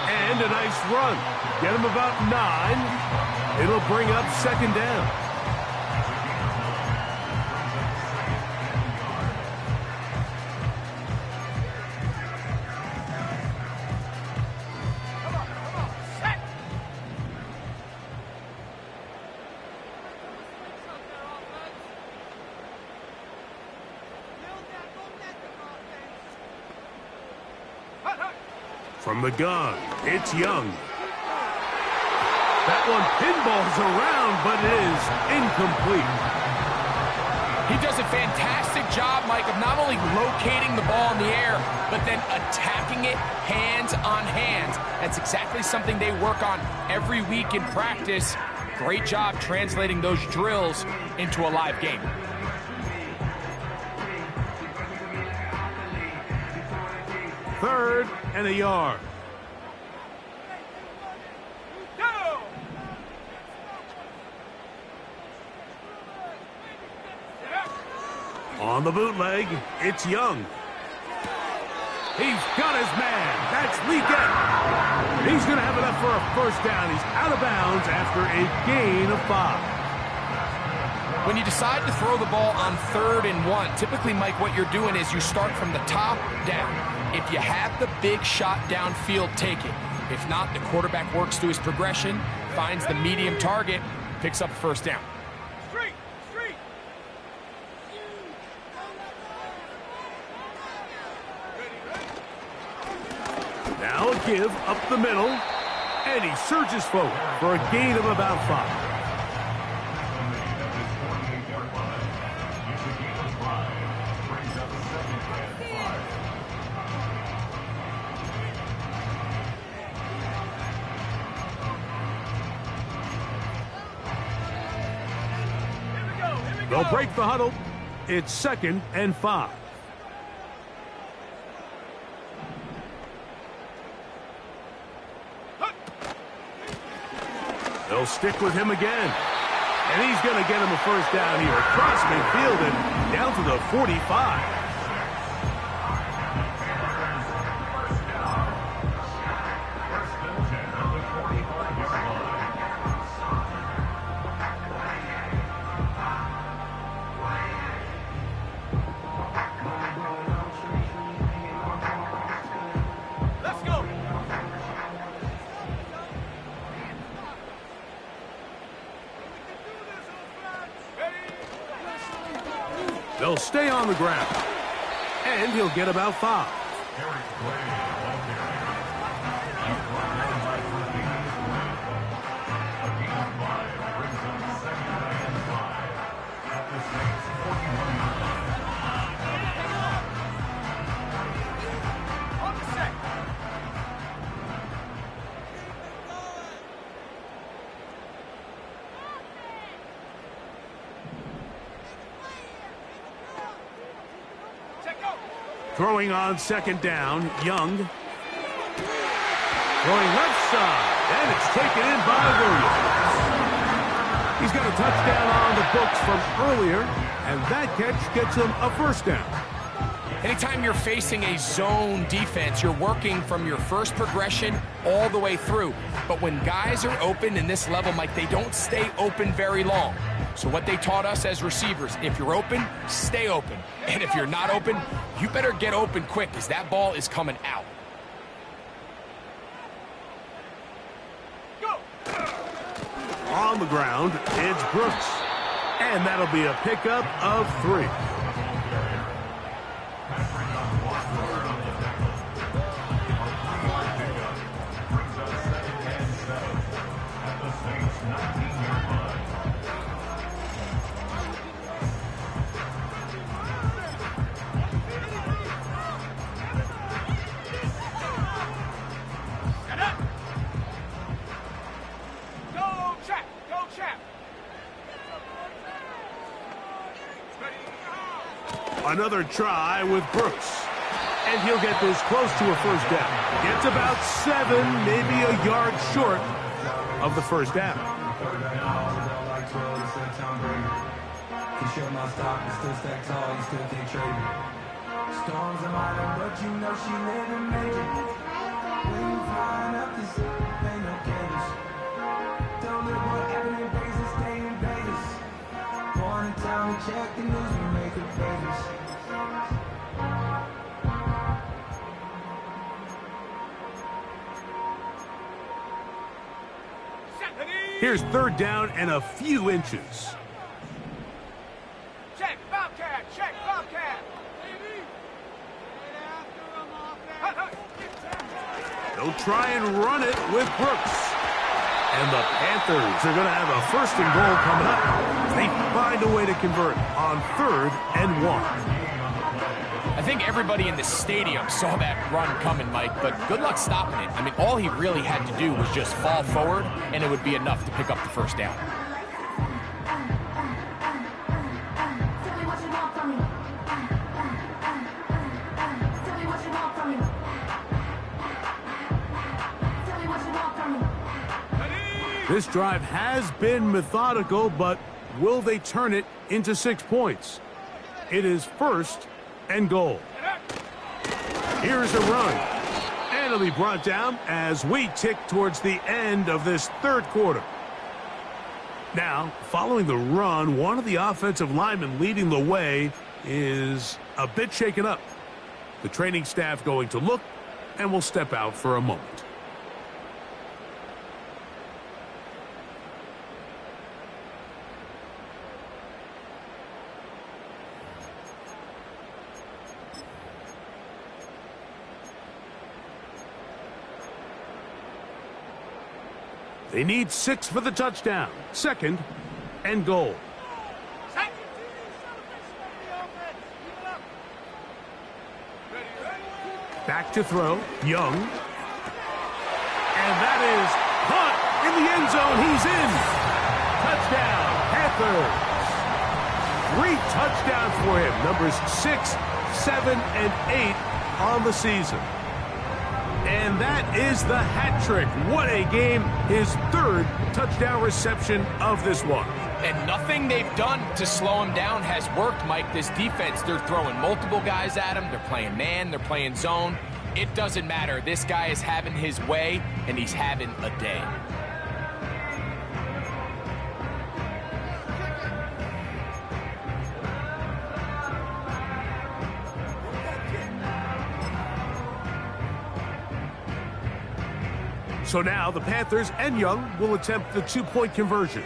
And a nice run. Get him about 9. It'll bring up 2nd down. From the gun, it's Young. That one pinballs around, but it is incomplete.
He does a fantastic job, Mike, of not only locating the ball in the air, but then attacking it hands on hands. That's exactly something they work on every week in practice. Great job translating those drills into a live game.
Third and a yard. On the bootleg, it's Young. He's got his man. That's Leakett. He's going to have enough for a 1st down. He's out of bounds after a gain of 5.
When you decide to throw the ball on 3rd and 1, typically, Mike, what you're doing is you start from the top down. If you have the big shot downfield, take it. If not, the quarterback works through his progression, finds the medium target, picks up the first down.
Street! Street!
Now a give up the middle, and he surges forward for a gain of about 5. They'll break the huddle. It's 2nd and 5. They'll stick with him again. And he's going to get him a first down here across midfield and down to the 45. They'll stay on the ground, and he'll get about 5. Throwing on 2nd down, Young. Throwing left side, and it's taken in by Williams. He's got a touchdown on the books from earlier, and that catch gets him a first down.
Anytime you're facing a zone defense, you're working from your first progression all the way through. But when guys are open in this level, Mike, they don't stay open very long. So what they taught us as receivers, if you're open, stay open. And if you're not open, you better get open quick because that ball is coming out.
Go!
On the ground, it's Brooks. And that'll be a pickup of 3. Another try with Brooks. And he'll get this close to a first down. Gets about 7, maybe a yard short of the first down. Storms are minor, but you know she living major. When you flying up this, ain't no cages. Don't live what happened in Vegas, stay in Vegas. Born in town, we check the news, we make it famous. Here's 3rd down and a few inches.
Check, Bobcat, check, Bobcat.
They'll try and run it with Brooks. And the Panthers are going to have a 1st and goal coming up. They find a way to convert on 3rd and 1.
I think everybody in the stadium saw that run coming, Mike, but good luck stopping it. I mean, all he really had to do was just fall forward, and it would be enough to pick up the first down.
This drive has been methodical, but will they turn it into 6 points? It is 1st and goal. Here's a run. And it'll be brought down as we tick towards the end of this 3rd quarter. Now, following the run, one of the offensive linemen leading the way is a bit shaken up. The training staff going to look and will step out for a moment. They need 6 for the touchdown. 2nd and goal. Back to throw. Young. And that is caught in the end zone. He's in. Touchdown, Panthers. 3 touchdowns for him. Numbers 6, 7, and 8 on the season. And that is the hat trick. What a game. His 3rd touchdown reception of this one.
And nothing they've done to slow him down has worked, Mike. This defense, they're throwing multiple guys at him. They're playing man. They're playing zone. It doesn't matter. This guy is having his way, and he's having a day.
So now the Panthers and Young will attempt the 2-point conversion.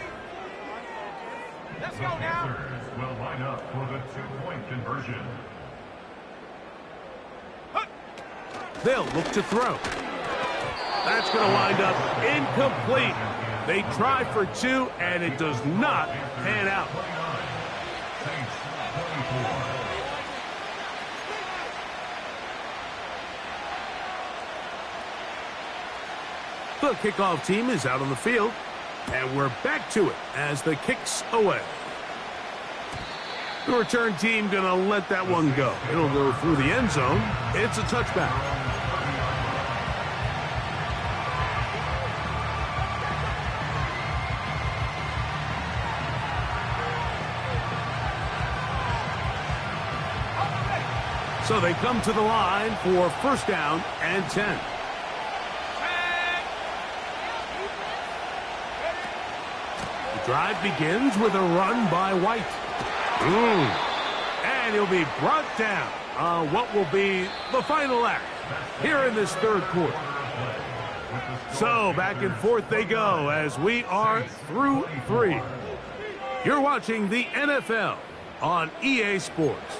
Let's go now.
Will line up for the 2-point conversion.
They'll look to throw. That's going to wind up incomplete. They try for 2, and it does not pan out. The kickoff team is out on the field, and we're back to it as the kick's away. The return team going to let that one go. It'll go through the end zone. It's a touchback. So they come to the line for 1st down and 10. Drive begins with a run by White. And he'll be brought down on what will be the final act here in this 3rd quarter. So back and forth they go as we are through 3. You're watching the NFL on EA Sports.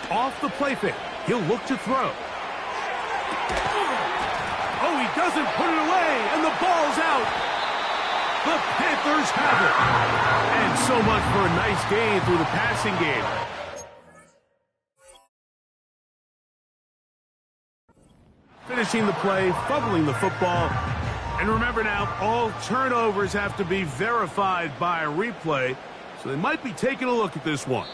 Off the play fake. He'll look to throw. Oh, he doesn't put it away, and the ball's out. The Panthers have it. And so much for a nice gain through the passing game. Finishing the play, fumbling the football. And remember now, all turnovers have to be verified by a replay, so they might be taking a look at this one.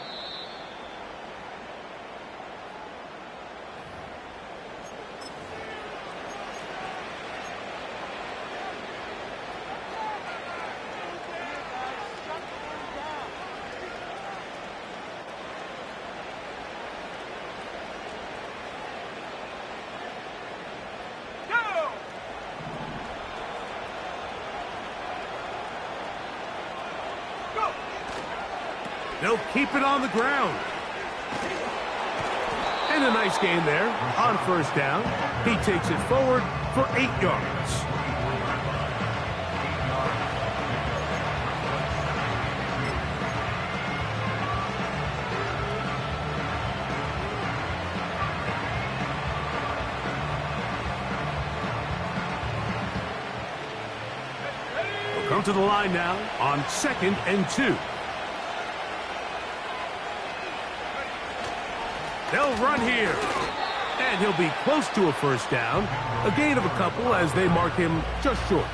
They'll keep it on the ground. And a nice gain there on 1st down. He takes it forward for 8 yards. We'll come to the line now on 2nd and 2. They'll run here. And he'll be close to a 1st down. A gain of a couple as they mark him just short.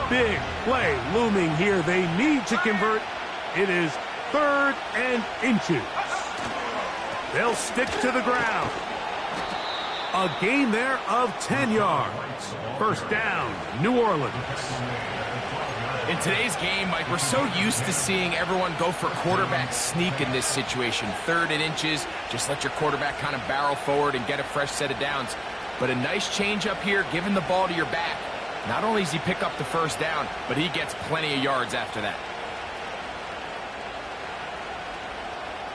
Big play looming here. They need to convert. It is 3rd and inches. They'll stick to the ground. A gain there of 10 yards. First down, New Orleans.
In today's game, Mike, we're so used to seeing everyone go for quarterback sneak in this situation. 3rd and inches, just let your quarterback kind of barrel forward and get a fresh set of downs. But a nice change up here, giving the ball to your back. Not only does he pick up the first down, but he gets plenty of yards after that.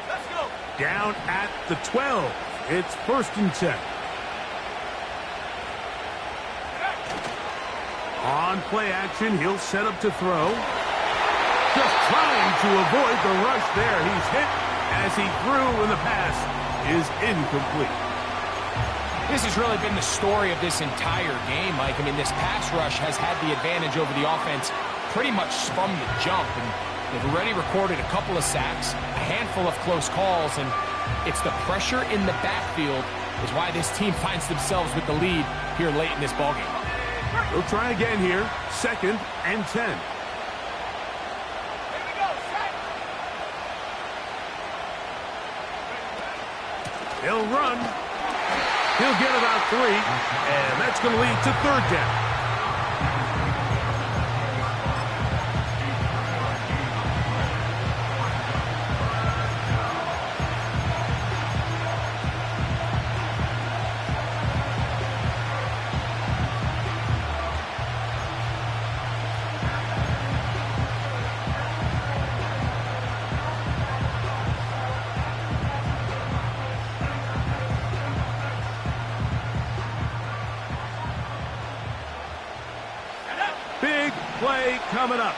Let's go.
Down at the 12. It's 1st and 10. On play action, he'll set up to throw. Just trying to avoid the rush there. He's hit as he threw, and the pass is incomplete.
This has really been the story of this entire game, Mike. I mean, this pass rush has had the advantage over the offense pretty much from the jump. And they've already recorded a couple of sacks, a handful of close calls, and it's the pressure in the backfield is why this team finds themselves with the lead here late in this ballgame.
They'll try again here. 2nd and 10.
Here we go. Set.
He'll run. He'll get about 3, and that's going to lead to 3rd down. Big play coming up.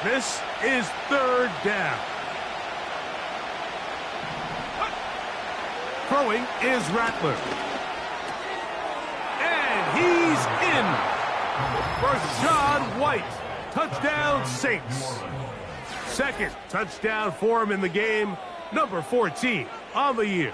This is 3rd down. Throwing is Rattler. And he's in. Rashad White. Touchdown Saints. 2nd touchdown for him in the game. Number 14 on the year.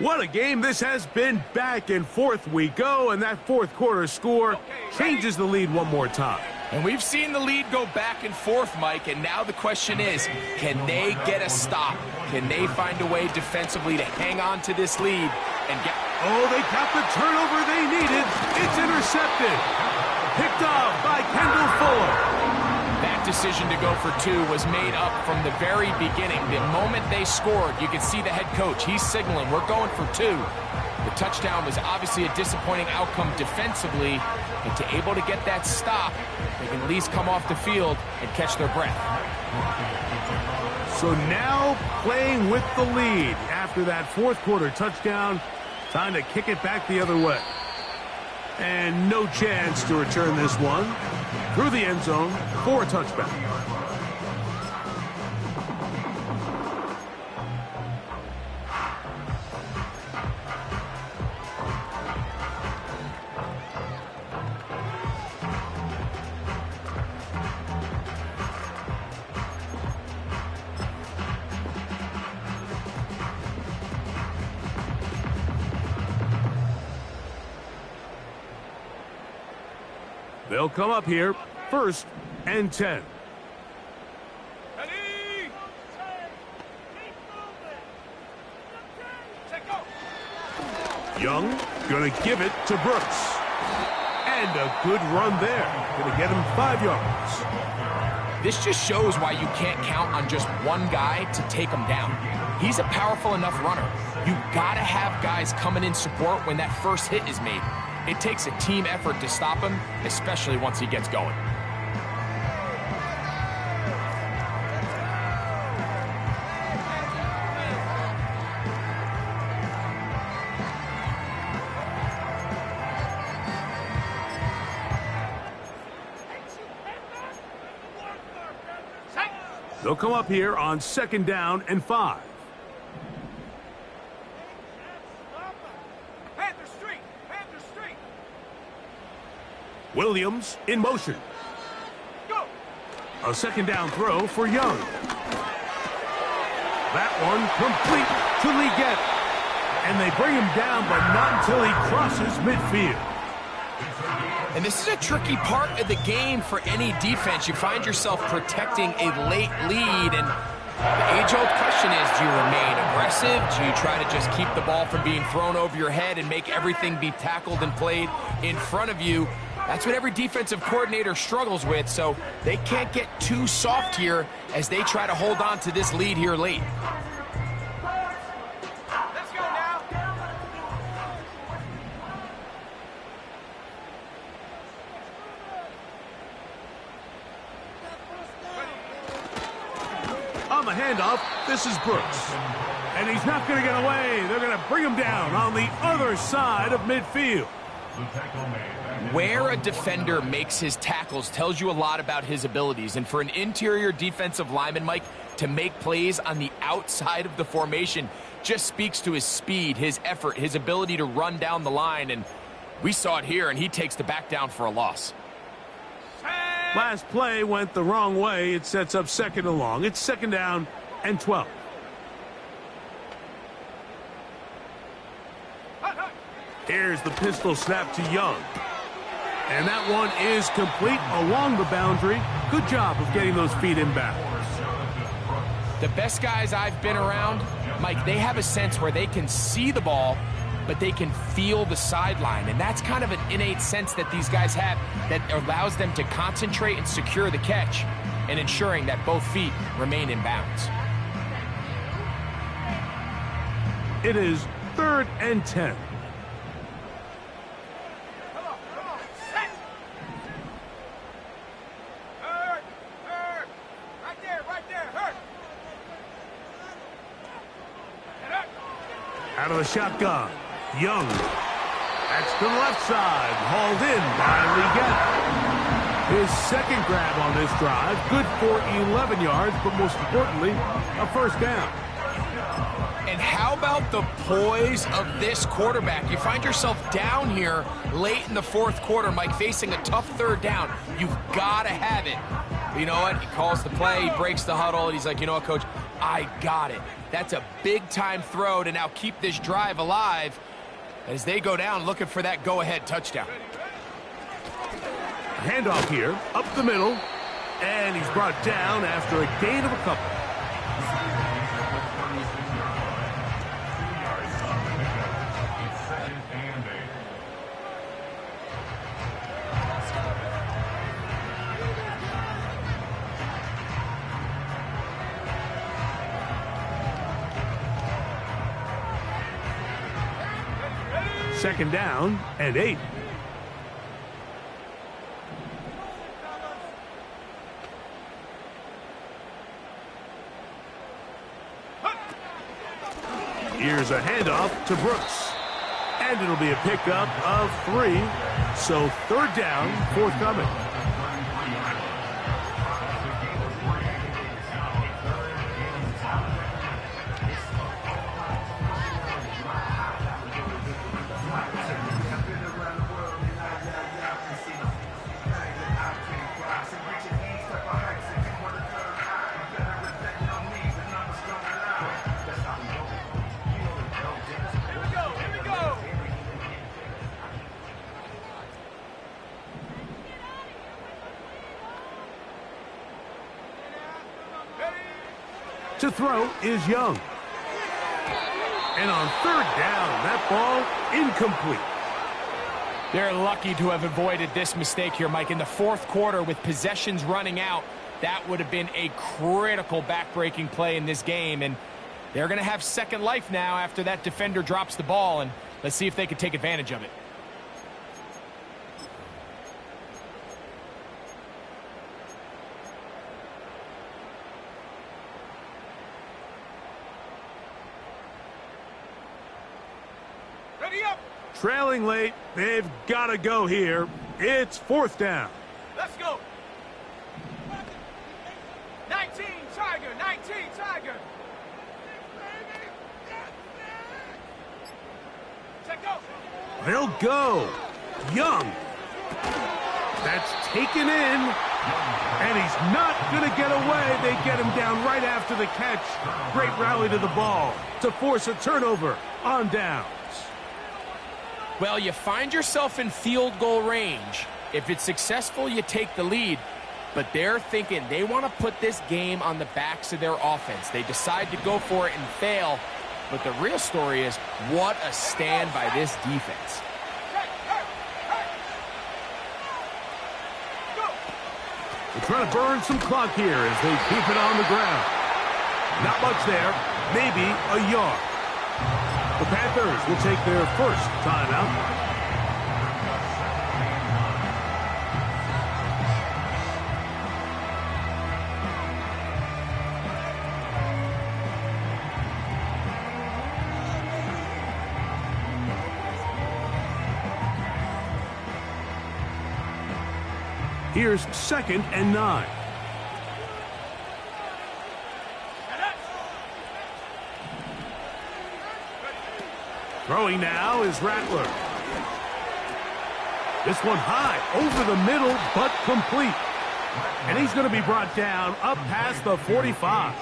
What a game this has been. Back and forth we go, and that 4th quarter score changes the lead one more time.
And we've seen the lead go back and forth, Mike, and now the question is, can they get a stop? Can they find a way defensively to hang on to this lead and get...
Oh, they got the turnover they needed. It's intercepted. Picked off by Kendall Fuller.
That decision to go for 2 was made up from the very beginning. The moment they scored, you could see the head coach. He's signaling, we're going for 2. The touchdown was obviously a disappointing outcome defensively, but to able to get that stop, they can at least come off the field and catch their breath.
So now playing with the lead after that 4th quarter touchdown, time to kick it back the other way. And no chance to return this one through the end zone for a touchback. They'll come up here, 1st and 10.
Ready? Set, go.
Young gonna give it to Brooks. And a good run there. Gonna get him 5 yards.
This just shows why you can't count on just one guy to take him down. He's a powerful enough runner. You gotta have guys coming in support when that first hit is made. It takes a team effort to stop him, especially once he gets going.
They'll come up here on 2nd down and 5. Williams in motion.
Go.
A 2nd down throw for Young. That one complete to Leggett. And they bring him down, but not until he crosses midfield.
And this is a tricky part of the game for any defense. You find yourself protecting a late lead, and the age-old question is, do you remain aggressive? Do you try to just keep the ball from being thrown over your head and make everything be tackled and played in front of you? That's what every defensive coordinator struggles with, so they can't get too soft here as they try to hold on to this lead here late.
Let's go now.
On the handoff, this is Brooks. And he's not going to get away. They're going to bring him down on the other side of midfield.
Where a defender makes his tackles tells you a lot about his abilities. And for an interior defensive lineman, Mike, to make plays on the outside of the formation just speaks to his speed, his effort, his ability to run down the line. And we saw it here, and he takes the back down for a loss.
Last play went the wrong way. It sets up second and long. It's second down and 12. Here's the pistol snap to Young. And that one is complete along the boundary. Good job of getting those feet inbound.
The best guys I've been around, Mike, they have a sense where they can see the ball, but they can feel the sideline. And that's kind of an innate sense that these guys have that allows them to concentrate and secure the catch and ensuring that both feet remain in bounds.
It is third and 10. Out of the shotgun, Young. That's to the left side, hauled in by Lee Gett. His second grab on this drive, good for 11 yards, but most importantly, a first down.
And how about the poise of this quarterback? You find yourself down here late in the fourth quarter, Mike, facing a tough third down. You've got to have it. You know what? He calls the play, he breaks the huddle, and he's like, you know what, Coach? I got it. That's a big-time throw to now keep this drive alive as they go down looking for that go-ahead touchdown.
Handoff here, up the middle, and he's brought down after a gain of a couple. Second down and 8. Here's a handoff to Brooks. And it'll be a pickup of 3. So third down, forthcoming. To throw is Young. And on third down, that ball incomplete.
They're lucky to have avoided this mistake here, Mike. In the fourth quarter, with possessions running out, that would have been a critical back-breaking play in this game. And they're going to have second life now after that defender drops the ball. And let's see if they can take advantage of it.
Trailing late, they've got to go here. It's fourth down.
Let's go. 19, Tiger, 19, Tiger. Check go.
They'll go. Young. That's taken in. And he's not going to get away. They get him down right after the catch. Great rally to the ball to force a turnover on downs.
Well, you find yourself in field goal range. If it's successful, you take the lead. But they're thinking they want to put this game on the backs of their offense. They decide to go for it and fail. But the real story is, what a stand by this defense.
They're trying to burn some clock here as they keep it on the ground. Not much there, maybe a yard. The Panthers will take their first timeout. Here's 2nd and 9. Throwing now is Rattler. This one high, over the middle, but complete. And he's going to be brought down up past the 45.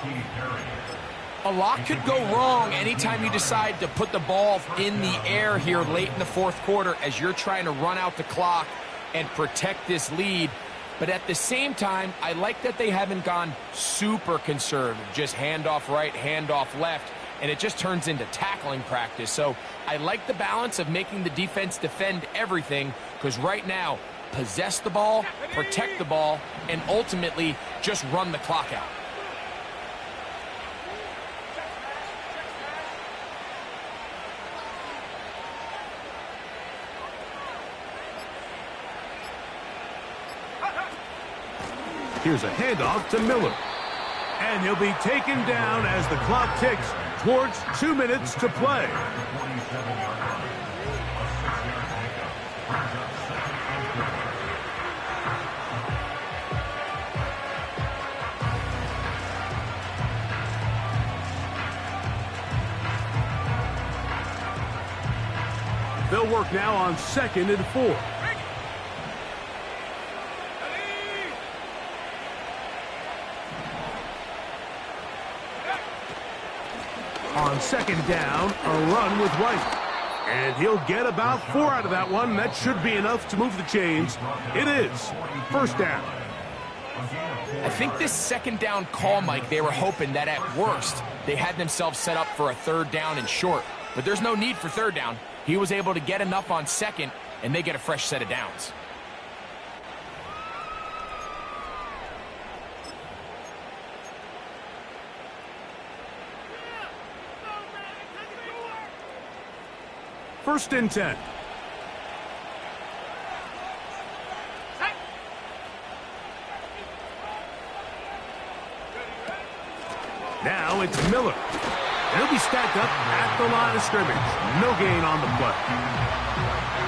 A lot could go wrong anytime you decide to put the ball in the air here late in the fourth quarter as you're trying to run out the clock and protect this lead. But at the same time, I like that they haven't gone super conservative, just handoff right, handoff left, and it just turns into tackling practice. So I like the balance of making the defense defend everything, because right now, possess the ball, protect the ball, and ultimately just run the clock out.
Here's a handoff to Miller. And he'll be taken down as the clock ticks towards 2 minutes to play. They'll work now on 2nd and 4. On 2nd down, a run with White. And he'll get about 4 out of that one. That should be enough to move the chains. It is 1st down.
I think this 2nd down call, Mike, they were hoping that at worst they had themselves set up for a 3rd down and short. But there's no need for 3rd down. He was able to get enough on 2nd, and they get a fresh set of downs.
First and 10. Now it's Miller. He'll be stacked up at the line of scrimmage. No gain on the play.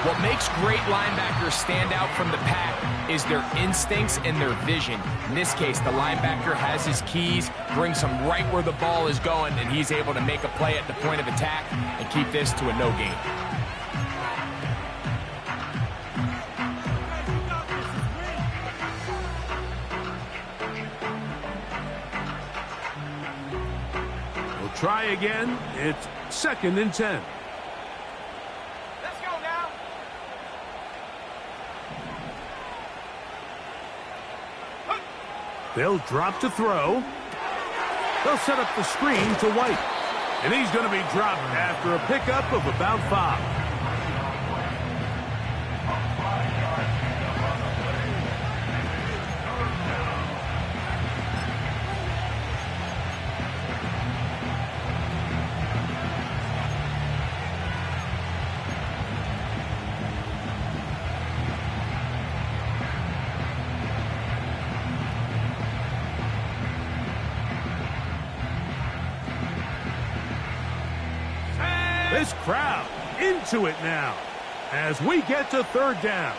What makes great linebackers stand out from the pack is their instincts and their vision. In this case, the linebacker has his keys, brings him right where the ball is going, and he's able to make a play at the point of attack and keep this to a no gain.
Try again. It's 2nd and 10.
Let's go now.
They'll drop to throw. They'll set up the screen to White. And he's going to be dropped after a pickup of about 5. This crowd into it now as we get to 3rd down.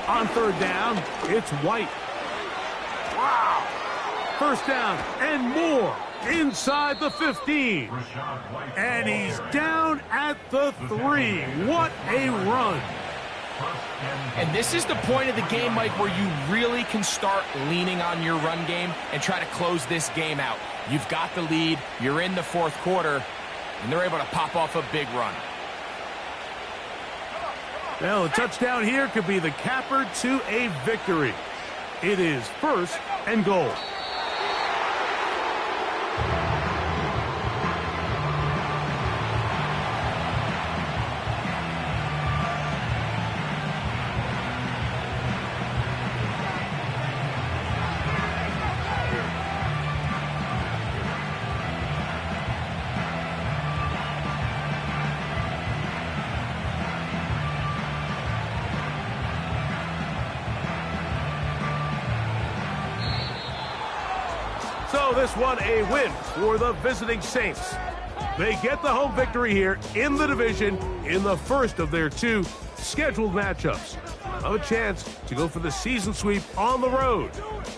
On 3rd down, it's White. Wow. 1st down and more inside the 15. And he's down at the 3. What a run.
And this is the point of the game, Mike, where you really can start leaning on your run game and try to close this game out. You've got the lead, you're in the fourth quarter, and they're able to pop off a big run.
Well, a touchdown here could be the capper to a victory. It is 1st and goal. So this one a win for the visiting Saints. They get the home victory here in the division in the first of their 2 scheduled matchups. A chance to go for the season sweep on the road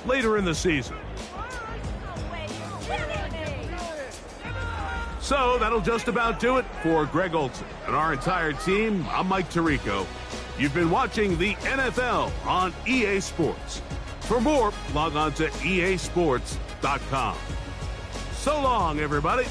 later in the season. So that'll just about do it for Greg Olson and our entire team. I'm Mike Tirico. You've been watching the NFL on EA Sports. For more, log on to easports.com. So long, everybody.